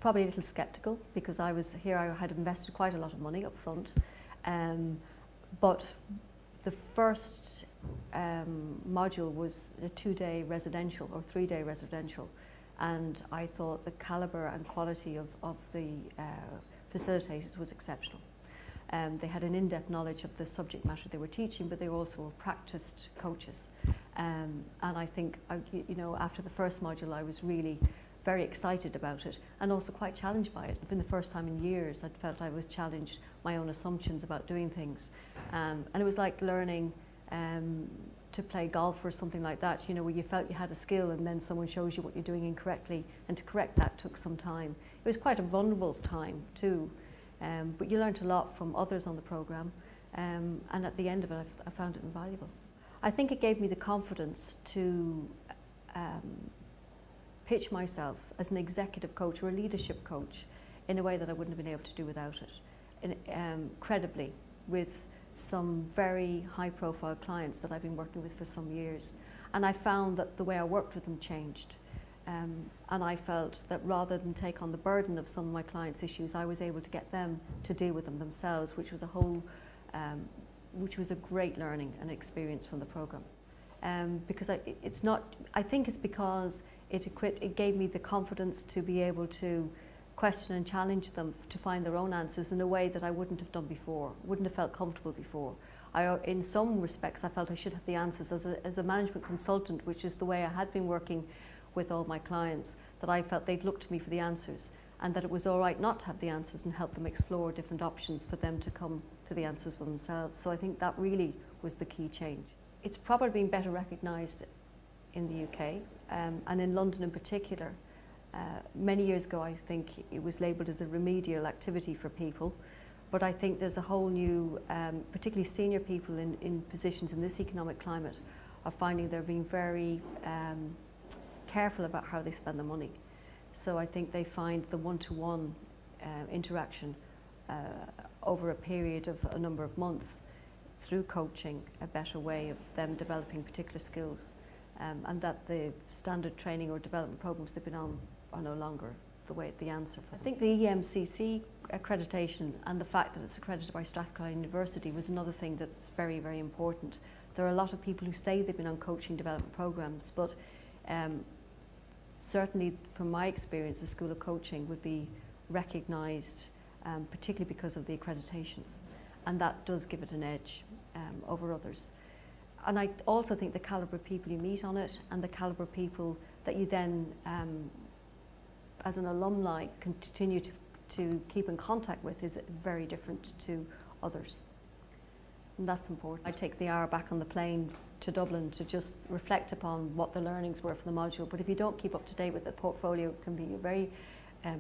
probably a little sceptical because I had invested quite a lot of money up front. But the first module was a 2-day residential or 3-day residential, and I thought the calibre and quality of the facilitators was exceptional. They had an in-depth knowledge of the subject matter they were teaching, but they also were practiced coaches. And I think, after the first module, I was really very excited about it and also quite challenged by it. It's been the first time in years I'd felt I was challenged my own assumptions about doing things. And it was like learning to play golf or something like that, where you felt you had a skill and then someone shows you what you're doing incorrectly, and to correct that took some time. It was quite a vulnerable time too, but you learned a lot from others on the programme, and at the end of it I found it invaluable. I think it gave me the confidence to pitch myself as an executive coach or a leadership coach in a way that I wouldn't have been able to do without it, credibly, with some very high-profile clients that I've been working with for some years. And I found that the way I worked with them changed. And I felt that rather than take on the burden of some of my clients' issues, I was able to get them to deal with them themselves, which was a great learning and experience from the programme. Because I think it's because it gave me the confidence to be able to question and challenge them to find their own answers in a way that I wouldn't have done before, wouldn't have felt comfortable before. In some respects, I felt I should have the answers as a management consultant, which is the way I had been working with all my clients, that I felt they'd look to me for the answers, and that it was all right not to have the answers and help them explore different options for them to come to the answers for themselves. So I think that really was the key change. It's probably been better recognised in the UK, and in London in particular. Many years ago, I think it was labelled as a remedial activity for people, but I think there's a whole new, particularly senior people in positions in this economic climate, are finding they're being very careful about how they spend their money. So I think they find the one-to-one interaction over a period of a number of months through coaching a better way of them developing particular skills, and that the standard training or development programs they've been on are no longer the answer. I think the EMCC accreditation and the fact that it's accredited by Strathclyde University was another thing that's very, very important. There are a lot of people who say they've been on coaching development programs, but certainly from my experience, the School of Coaching would be recognised, particularly because of the accreditations, and that does give it an edge over others. And I also think the calibre of people you meet on it and the calibre of people that you then, as an alumni, continue to keep in contact with is very different to others. And that's important. I take the hour back on the plane to Dublin to just reflect upon what the learnings were for the module, but if you don't keep up to date with the portfolio, it can be a very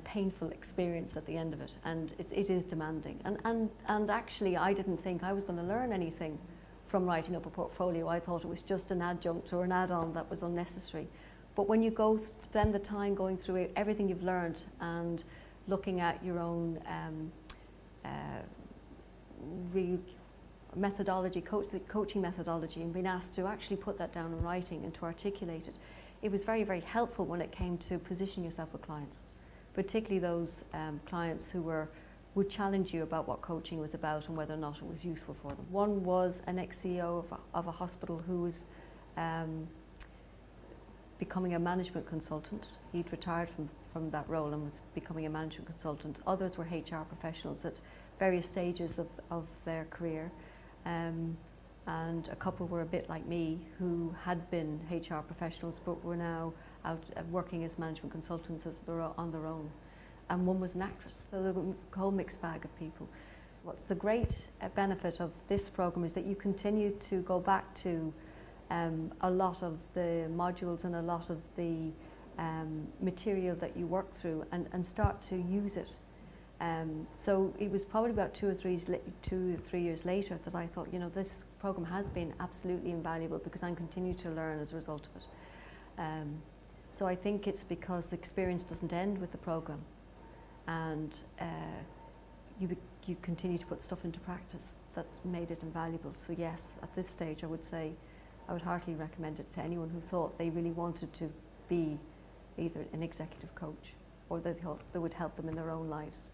painful experience at the end of it, and it is demanding. And actually, I didn't think I was going to learn anything from writing up a portfolio. I thought it was just an adjunct or an add-on that was unnecessary. But when you go spend the time going through everything you've learned and looking at your own real methodology, coaching methodology, and being asked to actually put that down in writing and to articulate it, it was very, very helpful when it came to positioning yourself with clients, particularly those clients who would challenge you about what coaching was about and whether or not it was useful for them. One was an ex-CEO of a hospital who was becoming a management consultant. He'd retired from that role and was becoming a management consultant. Others were HR professionals at various stages of their career. And a couple were a bit like me, who had been HR professionals but were now out working as management consultants on their own. And one was an actress, so there was a whole mixed bag of people. What's the great benefit of this programme is that you continue to go back to a lot of the modules and a lot of the material that you work through and start to use it. So it was probably about 2 or 3 years later that I thought, this programme has been absolutely invaluable because I'm continuing to learn as a result of it. So I think it's because the experience doesn't end with the programme, and you continue to put stuff into practice that made it invaluable. So yes, at this stage I would say I would heartily recommend it to anyone who thought they really wanted to be either an executive coach or that they would help them in their own lives.